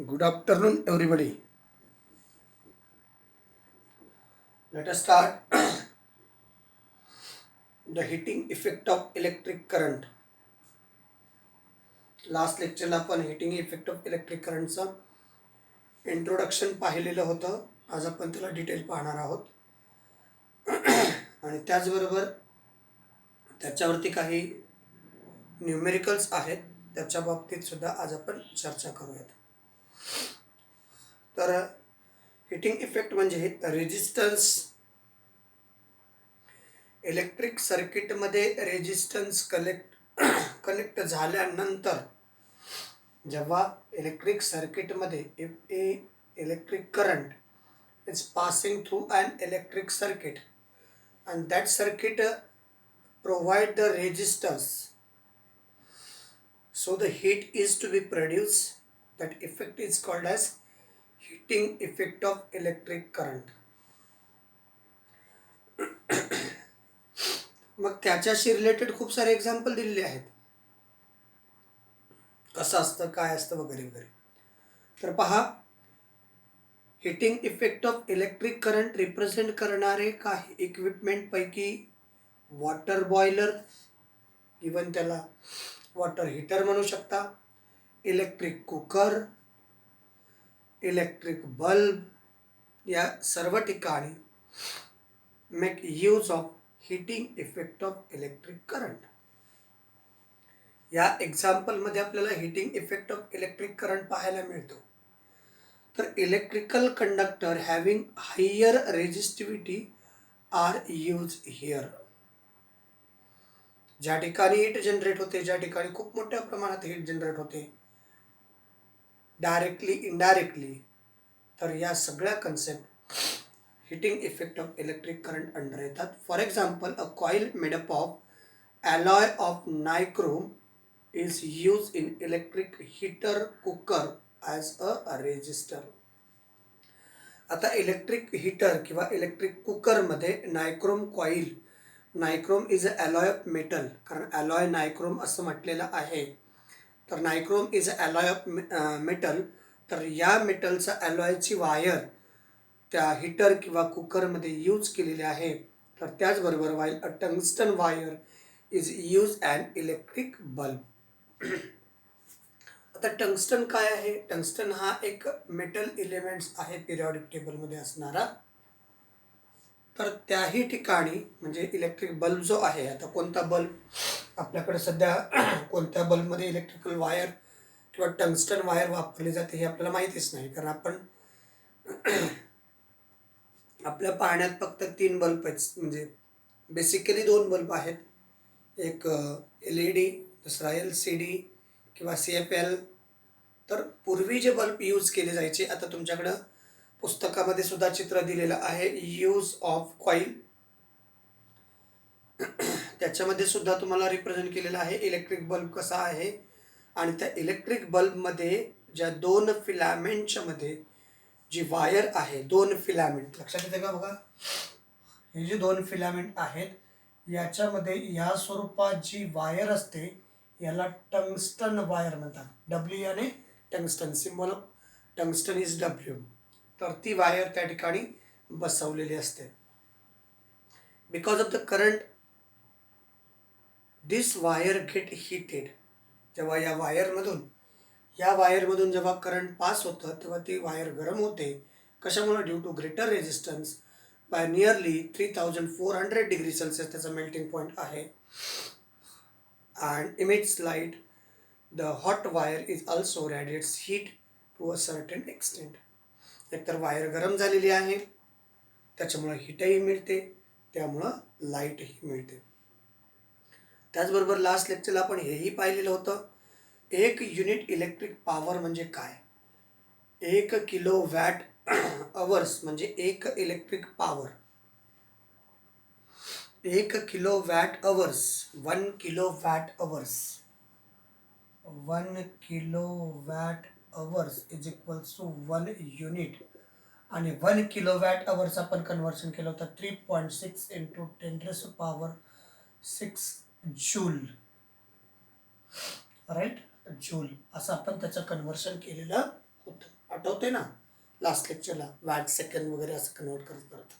Good afternoon, everybody. Let us start the heating effect of electric current. Last लेक्चरला आपण heating effect of electric करंटचं introduction पाहिलेलं होतं. आज आपण त्याला डिटेल पाहणार आहोत आणि त्याचबरोबर त्याच्यावरती काही न्यूमेरिकल्स आहेत, त्याच्या बाबतीत सुद्धा आज आपण चर्चा करूयात. तर हिटिंग इफेक्ट म्हणजे रेजिस्टन्स, इलेक्ट्रिक सर्किटमध्ये रेजिस्टन्स कनेक्ट झाल्यानंतर जेव्हा इलेक्ट्रिक सर्किटमध्ये if a electric current is passing through an electric circuit and that circuit provide the resistance, so the heat is to be produced. That effect is called as heating effect of electric current. मग त्याच्याशी related खूप सारे example दिलेले आहेत, कसं असतं, काय असतं वगैरे वगैरे. तर पहा, heating effect of electric current represent करणारे काही इक्विपमेंट पैकी वॉटर बॉयलर, इवन त्याला वॉटर हीटर म्हणू शकता, इलेक्ट्रिक कुकर, इलेक्ट्रिक बल्ब, या सर्व ठिकाणी make use of heating effect of electric current. या एक्झाम्पलमध्ये आपल्याला heating effect of electric current पाहायला मिळतो. तर electrical conductor having higher resistivity are use here. ज्या ठिकाणी हीट जनरेट होते, ज्या ठिकाणी खूप मोठ्या प्रमाणात हीट जनरेट होते, डायरेक्टली इनडायरेक्टली, तर या सगळ्या concept heating effect of electric current under येतात. For example, a coil made up of alloy of nichrome is used in electric heater cooker as a resistor. आता इलेक्ट्रिक हीटर किंवा electric कुकरमध्ये nichrome coil, nichrome is a alloy of metal, कारण alloy nichrome असं म्हटलेलं आहे. तर nichrome is a alloy of metal. तर या मेटलचा अलॉयची वायर त्या हीटर किंवा कुकरमध्ये यूज केलेली आहे. तर त्याचबरोबर while a tungsten wire is use an electric bulb. आता टंगस्टन काय आहे? टंगस्टन हा एक मेटल एलिमेंट्स आहे पिरियॉडिक टेबलमध्ये असणारा. तर त्याही ठिकाणी म्हणजे इलेक्ट्रिक बल्ब जो आहे, आता कोणता बल्ब आपल्याकडे सध्या कोणत्या बल्बमध्ये इलेक्ट्रिकल वायर किंवा टंगस्टन वायर वापरली जाते हे आपल्याला माहितीच नाही, कारण आपण आपल्या पाहण्यात फक्त 3 बल्ब आहेत. म्हणजे बेसिकली 2 बल्ब आहेत, एक LED, दुसरा LCD किंवा CFL. तर पूर्वी जे बल्ब यूज केले जायचे, आता तुमच्याकडं पुस्तकामध्ये सुद्धा चित्र दिलेलं आहे यूज ऑफ कॉईल. त्याच्यामध्ये सुद्धा तुम्हाला रिप्रेझेंट केलेलं आहे इलेक्ट्रिक बल्ब कसा आहे. आणि त्या इलेक्ट्रिक बल्बमध्ये ज्या 2 फिलामेंटच्या मध्ये जी वायर आहे, 2 फिलामेंट लक्षात येते का? बघा, हे जे 2 फिलामेंट आहेत, याच्यामध्ये या स्वरूपात जी वायर असते याला टंगस्टन वायर म्हणतात. डब्ल्यू याने tungsten, symbol of tungsten is W. तर ती वायर त्या ठिकाणी बसवलेली असते. Because of the current this wire gate heated. जेव्हा या वायरमधून जेव्हा करंट पास होतं तेव्हा ती वायर गरम होते. कशामुळे? Due to greater resistance by nearly 3400 degree Celsius त्याचा मेल्टिंग पॉईंट आहे. And emits light. The hot wire is also radiates heat to a certain extent. एकतर वायर गरम झालेली आहे, त्याच्यामुळे हीटही मिळते, त्यामुळं लाईटही मिळते. त्याचबरोबर लास्ट लेक्चरला आपण हेही पाहिलेलं होतं, 1 युनिट इलेक्ट्रिक पॉवर म्हणजे काय. 1 किलो वॅट अवर्स म्हणजे 1 electric power. 1 kilo watt hours, 1 kilo watt hours, 1 kilo watt hours is equals to 1 unit. आणि 1 किलो वॅट अवर्स आपण कन्व्हर्शन केलं होतं 3.6 इंटू 10⁻6 जूल. राईट, जूल असं आपण त्याचं कन्व्हर्शन केलेलं होतं, आठवते ना लास्ट लेक्चरला वॅट सेकंड वगैरे असं कन्वर्ट करत करत.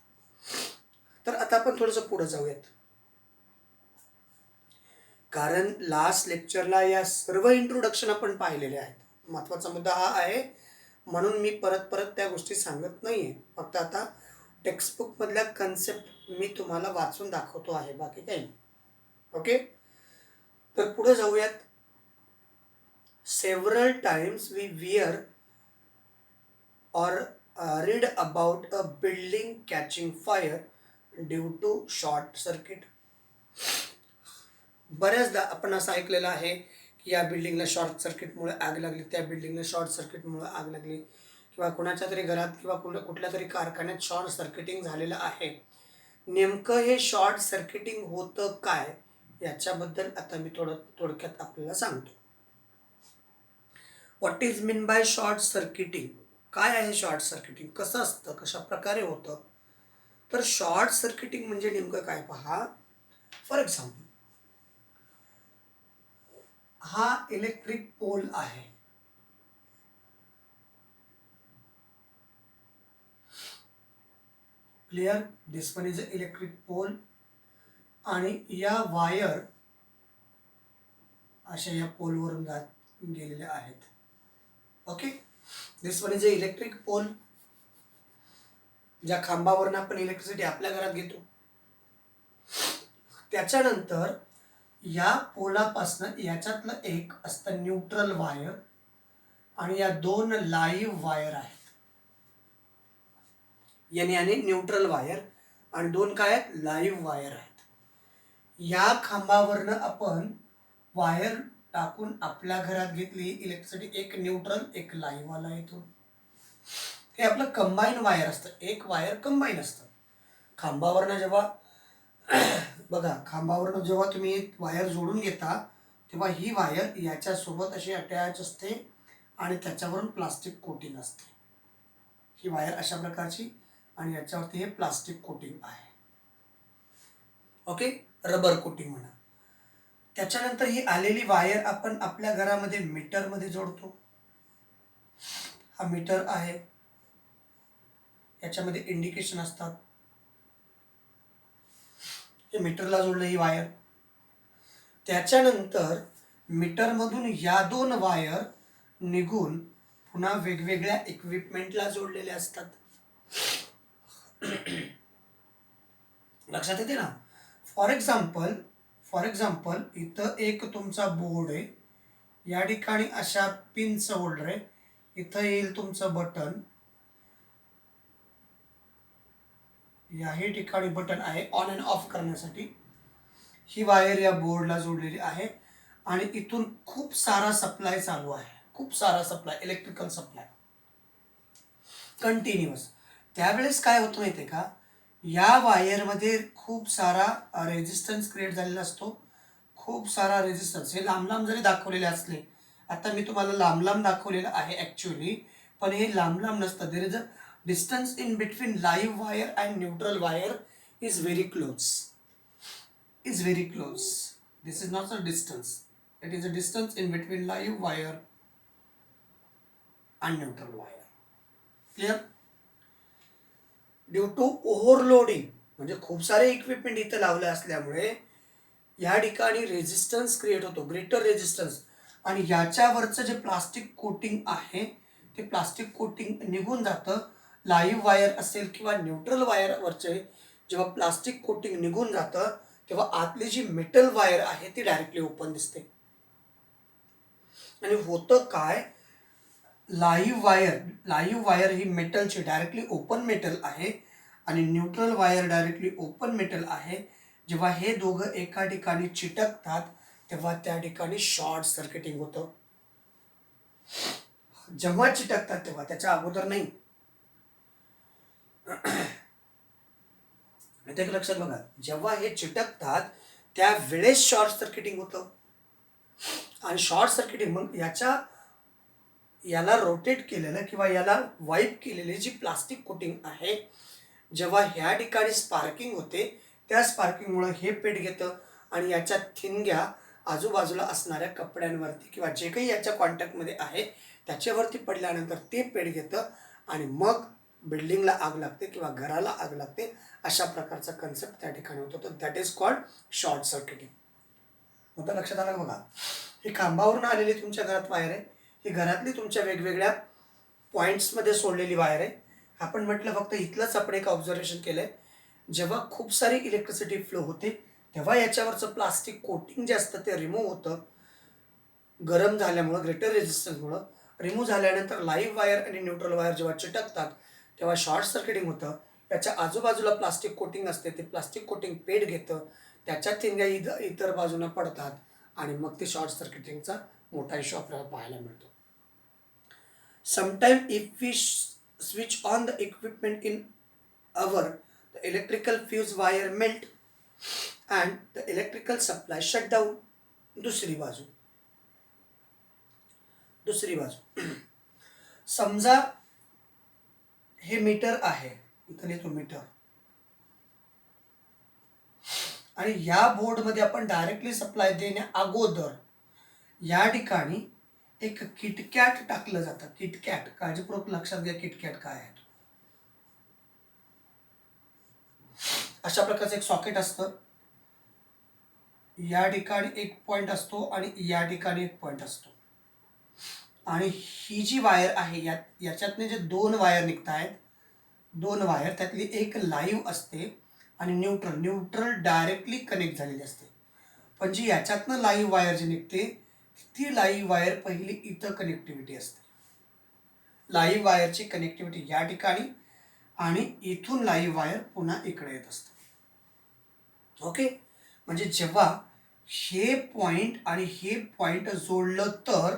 तर आता आपण थोडंसं पुढे जाऊयात, कारण लास्ट लेक्चरला या सर्व इंट्रोडक्शन आपण पाहिलेले आहेत. महत्त्वाचा मुद्दा हा आहे, म्हणून मी परत परत त्या गोष्टी सांगत नाही आहे. फक्त आता टेक्स्टबुकमधल्या कन्सेप्ट मी तुम्हाला वाचून दाखवतो आहे, बाकी काही नाही. ओके, तर पुढे जाऊयात. Several times we hear or read about a building catching fire due to short circuit. बऱ्याचदा आपण असं ऐकलेलं आहे की या बिल्डिंगला शॉर्ट सर्किटमुळे आग लागली, त्या बिल्डिंगला शॉर्ट सर्किटमुळे आग लागली, किंवा कोणाच्या तरी घरात किंवा कुठल्या तरी कारखान्यात शॉर्ट सर्किटिंग झालेलं आहे. नेमकं हे शॉर्ट सर्किटिंग होतं काय याच्याबद्दल आता मी थोडक्यात आपल्याला सांगतो. What is mean by short circuiting? काय आहे शॉर्ट सर्किटिंग, कसं असतं, कशा प्रकारे होतं? तर शॉर्ट सर्किटिंग म्हणजे नेमकं काय पहा. फॉर एक्झाम्पल, हा इलेक्ट्रिक पोल आहे. Clear? This one is a electric pole, आणि या वायर अशा या पोलवरून गेलेल्या आहेत. Okay, this one is a electric pole, ज्या खांबावरून आपण इलेक्ट्रिसिटी आपल्या घरात घेतो. त्याच्यानंतर या पोलापासून याच्यातलं एक असतं न्यूट्रल वायर, आणि या दोन लाईव्ह वायर आहेत. याने न्यूट्रल वायर आणि दोन काय आहेत, लाईव्ह वायर आहेत. या खांबावरनं आपण वायर टाकून आपल्या घरात घेतली इलेक्ट्रिसिटी, एक न्यूट्रल एक लाईव्ह वाला येतो. हे आपलं कंबाईन वायर असतं, एक वायर कंबाईन असतं. खांबावरनं जेव्हा बघा, खांबावरनं जेव्हा तुम्ही वायर जोडून घेता तेव्हा ही वायर याच्यासोबत अशी अटॅच असते आणि त्याच्यावरून प्लास्टिक कोटिंग असते. ही वायर अशा प्रकारची, आणि याच्यावरती हे प्लास्टिक कोटिंग आहे. ओके, रबर कोटिंग म्हणा. त्याच्यानंतर ही आलेली वायर आपण आपल्या घरामध्ये मीटरमध्ये जोडतो. हा मीटर आहे, याच्यामध्ये इंडिकेशन असतात. हे मीटरला जोडलं ही वायर. त्याच्यानंतर मीटरमधून या दोन वायर निघून पुन्हा वेगवेगळ्या इक्विपमेंटला जोडलेले असतात. लक्षात येते ना? फॉर एक्झाम्पल इथं एक तुमचा बोर्ड आहे, या ठिकाणी अशा पिनचं होल्डर आहे, इथं येईल तुमचं बटन, याही ठिकाणी बटन आहे ऑन अँड ऑफ करण्यासाठी. ही वायर या बोर्डला जोडलेली आहे, आणि इथून खूप सारा सप्लाय चालू आहे, खूप सारा सप्लाय, इलेक्ट्रिकल सप्लाय कंटिन्युअस. त्यावेळेस काय होतं माहिती आहे का, या वायरमध्ये खूप सारा रेजिस्टन्स क्रिएट झालेला असतो, खूप सारा रेजिस्टन्स. हे लांब लांब जरी दाखवलेले असले, आता मी तुम्हाला लांब लांब दाखवलेलं आहे ॲक्च्युअली, पण हे लांब लांब नसतं. There is a distance in between live wire and neutral wire is very close, is very close. This is not a distance. It is a distance in between live wire and neutral wire. Clear? Due to overloading, म्हणजे खूप सारे equipment इथं लावले असल्यामुळे या ठिकाणी resistance create होतो, greater resistance, आणि याच्यावरचं जे प्लास्टिक कोटिंग आहे ते प्लास्टिक कोटिंग निघून जातं. लाईव्ह वायर असेल किंवा न्यूट्रल वायरवरचे जेव्हा प्लास्टिक कोटिंग निघून जातं तेव्हा आतली जी मेटल वायर आहे ती डायरेक्टली ओपन दिसते. आणि होतं काय, लाईव्ह वायर ही मेटलची डायरेक्टली ओपन मेटल आहे, आणि neutral wire directly open metal आहे. जेव्हा हे दोघं एका ठिकाणी चिटकतात तेव्हा त्या ठिकाणी शॉर्ट सर्किटिंग होतं. जेव्हा चिटकतात तेव्हा, त्याच्या अगोदर नाही. एक लक्षात बघा, जेव्हा हे चिटकतात त्यावेळेस शॉर्ट सर्किटिंग होतं. आणि शॉर्ट सर्किटिंग मग याला रोटेट केलेलं किंवा याला वाईप केलेली जी प्लास्टिक कोटिंग आहे, जेव्हा ह्या ठिकाणी स्पार्किंग होते त्या स्पार्किंगमुळे हे पेट घेतं आणि याच्या ठिणग्या आजूबाजूला असणाऱ्या कपड्यांवरती किंवा जे काही याच्या कॉन्टॅक्टमध्ये आहे त्याच्यावरती पडल्यानंतर ते पेट घेतं आणि मग बिल्डिंगला आग लागते किंवा घराला आग लागते. अशा प्रकारचा कन्सेप्ट त्या ठिकाणी होतो. तर that is called short circuiting. होतं लक्षात आलं बघा. ही खांबावरून आलेली तुमच्या घरात वायर आहे. ही घरातली तुमच्या वेगवेगळ्या पॉईंट्समध्ये सोडलेली वायर आहे. आपण म्हटलं फक्त इथलंच आपण एक ऑब्झर्वेशन केलंय. जेव्हा खूप सारी इलेक्ट्रिसिटी फ्लो होते तेव्हा याच्यावरचं प्लास्टिक कोटिंग जे असतं ते रिमूव्ह होतं. गरम झाल्यामुळं, ग्रेटर रेझिस्टन्समुळं रिमूव्ह झाल्यानंतर लाईव्ह वायर आणि न्यूट्रल वायर जेव्हा चिटकतात तेव्हा शॉर्ट सर्किटिंग होतं. याच्या आजूबाजूला प्लास्टिक कोटिंग असते. ते प्लास्टिक कोटिंग पेट घेतं. त्याच्या ठिणग्या इतर बाजूला पडतात आणि मग ते शॉर्ट सर्किटिंगचा मोठा इश्यू आपल्याला पाहायला मिळतो. Sometimes if we switch on the equipment in our the electrical fuse wire melt and the electrical supply shut down. दुसरी बाजू दुसरी बाजू समजा हे मीटर आहे, इथं लिहितो मीटर, आणि या बोर्डमध्ये आपण डायरेक्टली सप्लाय देण्या अगोदर या ठिकाणी एक किटकॅट टाकलं जातं. किटकॅट, काळजीपूर्वक लक्षात घ्या किटकॅट काय आहे. अशा प्रकारचं एक सॉकेट असतं. या ठिकाणी एक पॉइंट असतो आणि या ठिकाणी एक पॉइंट असतो. आणि ही जी वायर आहे याच्यातने जे दोन वायर निघत आहेत, दोन वायर त्यातली एक लाईव्ह असते आणि न्यूट्रल डायरेक्टली कनेक्ट झालेली असते. पण जी याच्यातनं लाईव्ह वायर जी निघते ती लाईव्ह वायर पहिली इथं कनेक्टिव्हिटी असते. लाईव्ह वायरची कनेक्टिव्हिटी या ठिकाणी आणि इथून लाईव्ह वायर पुन्हा इकडे येत असते. ओके, म्हणजे जेव्हा हे पॉइंट आणि हे पॉइंट जोडलं तर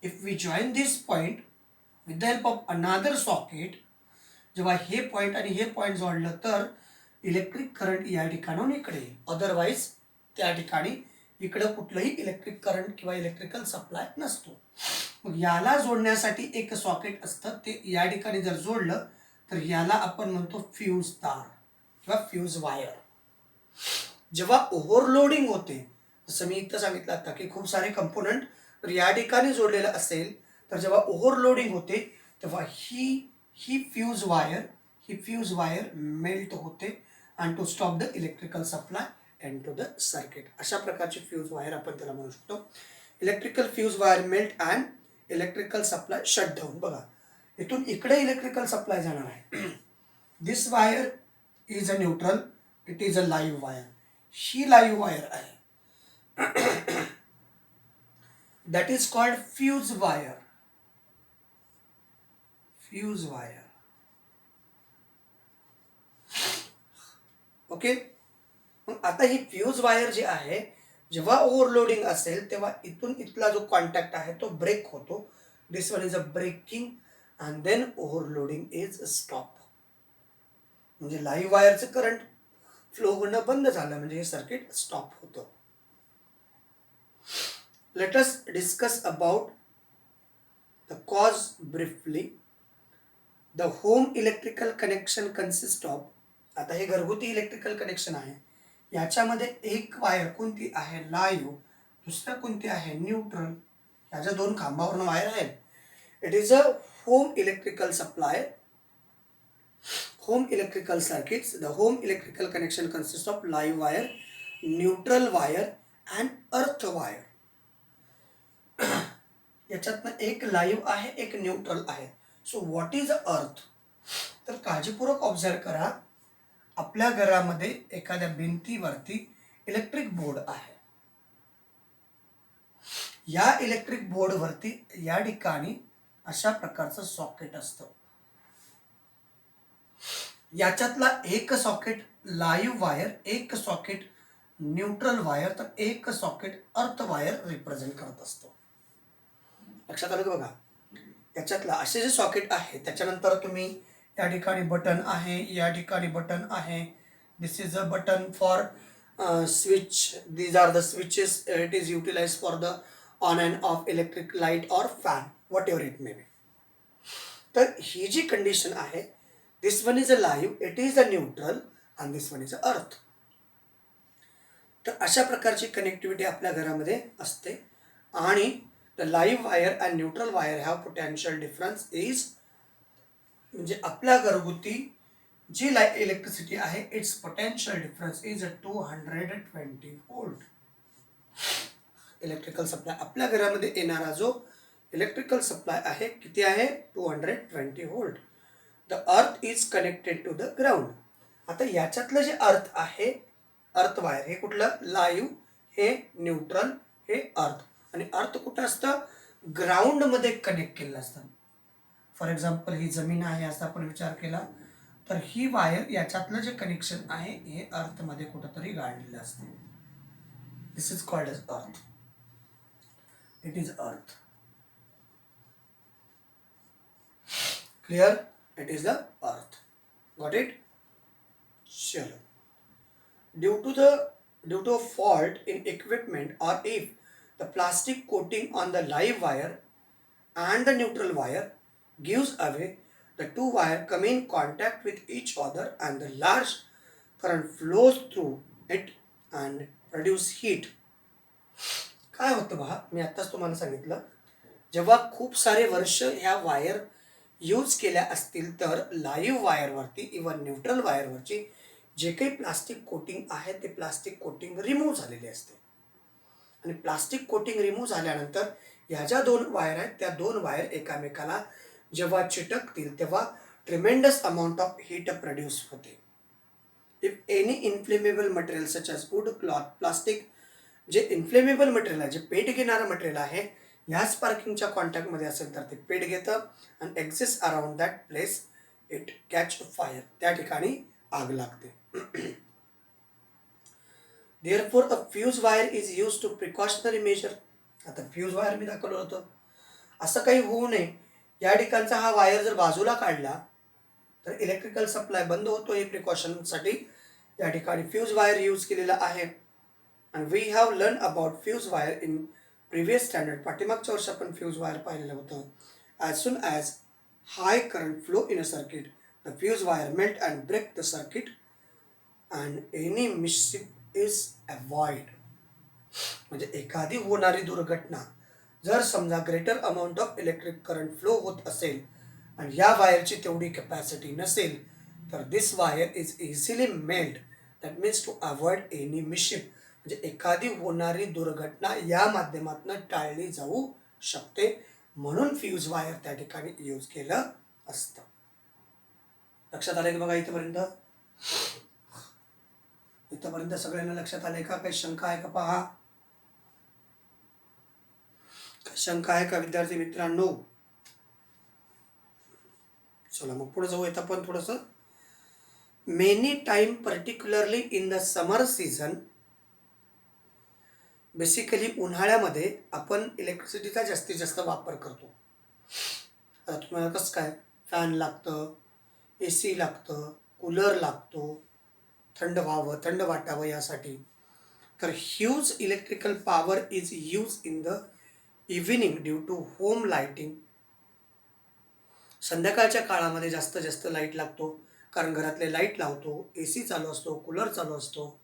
if we join this point with the help of another socket, जेव्हा हे पॉइंट आणि हे पॉइंट जोडलं तर इलेक्ट्रिक करंट या ठिकाणाहून इकडे येईल. अदरवाईज त्या ठिकाणी इकडं कुठलंही इलेक्ट्रिक करंट किंवा इलेक्ट्रिकल सप्लाय नसतो. मग याला जोडण्यासाठी एक सॉकेट असतं. ते या ठिकाणी जर जोडलं तर याला आपण म्हणतो फ्यूज तार किंवा फ्यूज वायर. जेव्हा ओव्हरलोडिंग होते, जसं मी इथं सांगितलं आता की खूप सारे कंपोनंट तर या ठिकाणी जोडलेलं असेल तर जेव्हा ओव्हरलोडिंग होते तेव्हा ही फ्यूज वायर मेल्ट होते आणि to stop the electrical supply and to the circuit. अशा प्रकारची फ्यूज वायर आपण त्याला म्हणू शकतो. Electrical fuse wire melt and electrical supply shut down. बघा, इथून इकडे इलेक्ट्रिकल सप्लाय जाणार आहे. This wire is a neutral, it is a live wire. ही लाईव्ह वायर आहे. That is called fuse wire. Fuse wire. Okay, मग आता ही fuse wire जी आहे जेव्हा ओव्हरलोडिंग असेल तेव्हा इथून इथला जो कॉन्टॅक्ट आहे तो ब्रेक होतो. This one is a breaking and then overloading is stop. म्हणजे लाईव्ह वायरचं करंट फ्लो होणं बंद झालं म्हणजे हे सर्किट स्टॉप होतं. Let us discuss about the cause briefly. The home electrical connection consist of, आता हे घरगुती इलेक्ट्रिकल कनेक्शन आहे, याच्यामध्ये एक वायर कोणती आहे लाईव्ह, दुसरं कोणती आहे न्यूट्रल. ह्या ज्या दोन खांबावरून वायर आहेत, it is a home electrical supply, home electrical circuits. The home electrical connection consists of live wire, neutral wire and earth wire. याच्यातनं एक लाईव्ह आहे, एक न्यूट्रल आहे. So what is earth? तर काळजीपूर्वक ऑब्झर्व करा. आपल्या घरामध्ये एखाद्या भिंतीवरती इलेक्ट्रिक बोर्ड आहे. या इलेक्ट्रिक बोर्डवरती या ठिकाणी अशा प्रकारचं सॉकेट असतं. याच्यातला एक सॉकेट लाईव्ह वायर, एक सॉकेट न्यूट्रल वायर, तर एक सॉकेट अर्थ वायर रिप्रेझेंट करत असतो. लक्षात आलं का बघा. याच्यातला असे जे सॉकेट आहे त्याच्यानंतर तुम्ही या ठिकाणी बटन आहे, या ठिकाणी बटन आहे. This is a button for switch. These are the switches. It is utilize for the on and off electric light or fan, whatever it may be. तर ही जी कंडिशन आहे, this one is a live, it is a neutral and this one is a earth. तर अशा प्रकारची connectivity आपल्या घरामध्ये असते. आणि the live wire and neutral wire have potential difference is, म्हणजे आपल्या घरगुती जी इलेक्ट्रिसिटी आहे its potential difference is 220 volt. Electrical supply आपल्या घरामध्ये येणारा जो इलेक्ट्रिकल सप्लाय आहे किती आहे, 220 volt. The earth is connected to the ground. आता याच्यातलं जे अर्थ आहे, अर्थ वायर हे कुठलं, लाईव्ह, हे न्यूट्रल, हे अर्थ. आणि अर्थ कुठं असतं, ग्राउंडमध्ये कनेक्ट केलेलं असतं. फॉर एक्झाम्पल ही जमीन आहे असा आपण विचार केला तर ही वायर याच्यातलं जे कनेक्शन आहे हे अर्थमध्ये कुठंतरी गाडलेलं असते. This is called as earth. It is earth. Clear? It is the earth. Got it? चलो. Due to a fault in equipment or if the plastic coating on the live wire and the neutral wire gives away, the two wires come in contact with each other and the large current flows through it and produce heat. काय होतं पहा, मी आत्ताच तुम्हाला सांगितलं, जेव्हा खूप सारे वर्ष ह्या वायर यूज केल्या असतील तर लाईव्ह वायरवरती इव्हन न्यूट्रल वायरवरची जे काही प्लास्टिक कोटिंग आहे ते प्लास्टिक कोटिंग रिमूव्ह झालेली असते. आणि प्लास्टिक कोटिंग रिमूव्ह झाल्यानंतर ह्या ज्या दोन वायर आहेत त्या दोन वायर एकामेकाला जेव्हा चिटकतील तेव्हा tremendous amount of heat produce होते. If any inflammable material such as wood, cloth, plastic, जे इन्फ्लेमेबल मटेरियल आहे, जे पेट घेणारं मटेरियल आहे, ह्या स्पार्किंगच्या कॉन्टॅक्टमध्ये असेल तर ते पेट घेतं आणि exist around that place it catch fire, त्या ठिकाणी आग लागते. Therefore, a fuse wire is used to precautionary measure. आता फ्यूज वायर मी दाखवलं होतं, असं काही होऊ नये या ठिकाणचा हा वायर जर बाजूला काढला तर इलेक्ट्रिकल सप्लाय बंद होतो. हे प्रिकॉशनसाठी या ठिकाणी फ्यूज वायर यूज केलेला आहे. आणि we have learn about fuse wire in previous standard. पाठीमागच्या वर्षी आपण फ्यूज वायर पाहिलेलं होतं. As soon as high current flow in a circuit, the fuse wire melt and break the circuit and any mischief is avoid. म्हणजे एखादी होणारी दुर्घटना जर समजा greater amount of electric current flow होत असेल आणि या वायरची तेवढी कॅपॅसिटी नसेल तर this wire is easily melt. That means to avoid any mischief, म्हणजे एखादी होणारी दुर्घटना या माध्यमातून टाळली जाऊ शकते. म्हणून फ्यूज वायर त्या ठिकाणी यूज केलं असतं. लक्षात आलं की बघा इथपर्यंत? इथपर्यंत सगळ्यांना लक्षात आलंय का? काही शंका आहे का पहा? शंका आहे का विद्यार्थी मित्रांनो? चला मग पुढे जाऊ. येतं पण थोडंसं. Many time particularly in the summer season, basically उन्हाळ्यामध्ये आपण इलेक्ट्रिसिटीचा जास्तीत जास्त वापर करतो. आता तुम्हाला कसं काय, फॅन लागतं, AC लागतं, कूलर लागतो, थंड व्हावं, थंड वाटावं यासाठी. तर huge electrical power is use in the evening due to home lighting. संध्याकाळच्या काळामध्ये जास्त लाईट लागतो कारण घरातले लाईट लावतो, AC चालू असतो, कूलर चालू असतो,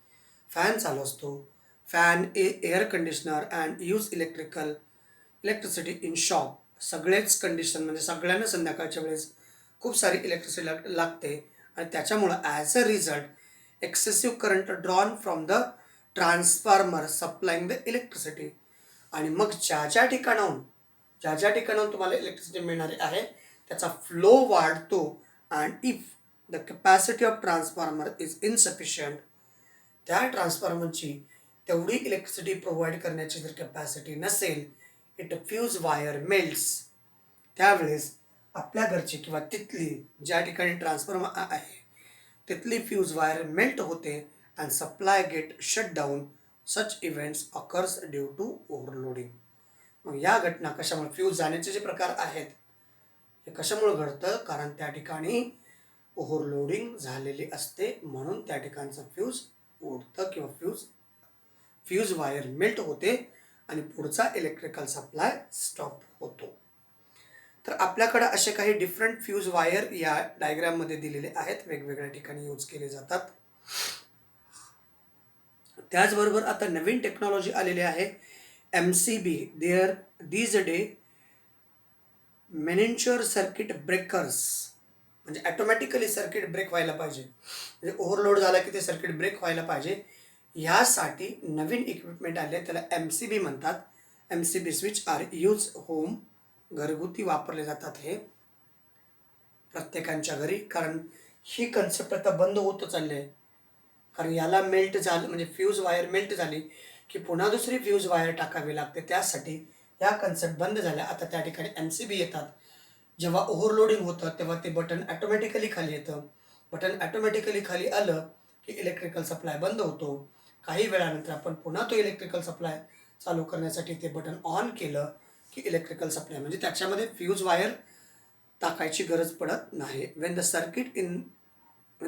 फॅन चालू असतो. Fan, air conditioner and use electricity in shop. सगळेच कंडिशन म्हणजे सगळ्यांना संध्याकाळच्या वेळेस खूप सारी इलेक्ट्रिसिटी लागते आणि त्याच्यामुळं as a result excessive current drawn from the transformer supplying the electricity. आणि मग ज्या ज्या ठिकाणाहून तुम्हाला इलेक्ट्रिसिटी मिळणारी आहे त्याचा फ्लो वाढतो. And if the capacity of transformer is insufficient, त्या ट्रान्सफॉर्मरची तेवढी इलेक्ट्रिसिटी प्रोव्हाइड करण्याची जर कॅपॅसिटी नसेल, इट फ्यूज वायर मेल्ट्स. त्यावेळेस आपल्या घरची किंवा तिथली ज्या ठिकाणी ट्रान्सफॉर्मर आहे तिथली फ्यूज वायर मेल्ट होते and supply get shut down. Such events occurs due to overloading. मग या घटना कशामुळे, फ्यूज जाण्याचे जे प्रकार आहेत हे कशामुळे घडतं, कारण त्या ठिकाणी ओव्हरलोडिंग झालेली असते म्हणून त्या ठिकाणचं फ्यूज उडतं किंवा फ्यूज वायर मेल्ट होते आणि पुढचा इलेक्ट्रिकल सप्लाय स्टॉप होतो. तर आपल्याकडं असे काही डिफरंट फ्यूज वायर या डायग्राममध्ये दिलेले आहेत, वेगवेगळ्या ठिकाणी यूज केले जातात. त्याचबरोबर आता नवीन टेक्नॉलॉजी आलेली आहे MCB these day miniature circuit breakers, म्हणजे ॲटोमॅटिकली सर्किट ब्रेक व्हायला पाहिजे, म्हणजे ओव्हरलोड झाला की ते सर्किट ब्रेक व्हायला पाहिजे. ह्यासाठी नवीन इक्विपमेंट आले, त्याला MCB म्हणतात. MCB switch are use home, घरगुती वापरले जातात हे प्रत्येकांच्या घरी, कारण ही कन्सेप्ट आता बंद होत चालली आहे. कारण याला मेल्ट झालं म्हणजे फ्यूज वायर मेल्ट झाली की पुन्हा दुसरी फ्यूज वायर टाकावी लागते, त्यासाठी या कन्सेप्ट बंद झाल्या. आता त्या ठिकाणी MCB येतात. जेव्हा ओव्हरलोडिंग होतं तेव्हा ते बटन ॲटोमॅटिकली खाली येतं. बटन ॲटोमॅटिकली खाली आलं की इलेक्ट्रिकल सप्लाय बंद होतो. काही वेळानंतर आपण पुन्हा तो इलेक्ट्रिकल सप्लाय चालू करण्यासाठी ते बटन ऑन केलं की इलेक्ट्रिकल सप्लाय, म्हणजे त्याच्यामध्ये फ्यूज वायर टाकायची गरज पडत नाही. When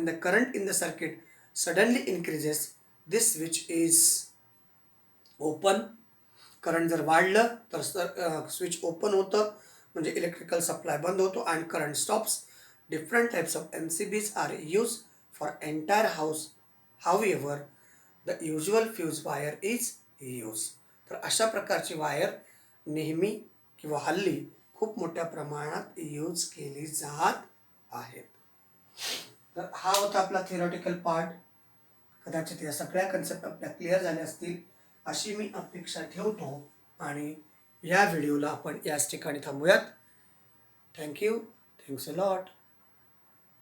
the current in the circuit suddenly increases, this switch is open. Current जर वाढलं तर स्विच ओपन होतं, म्हणजे इलेक्ट्रिकल सप्लाय बंद होतो आणि current stops. Different types of MCBs are use for entire house, however the usual fuse wire is use. तर अशा प्रकारची वायर नेहमी किंवा हल्ली खूप मोठ्या प्रमाणात यूज केली जात आहेत. तर हा होता आपला थिअरॉटिकल पार्ट. कदाचित या सगळ्या कन्सेप्ट आपल्या क्लिअर झाल्या असतील अशी मी अपेक्षा ठेवतो आणि या व्हिडिओला आपण याच ठिकाणी थांबूयात. थँक्यू. Thanks a lot.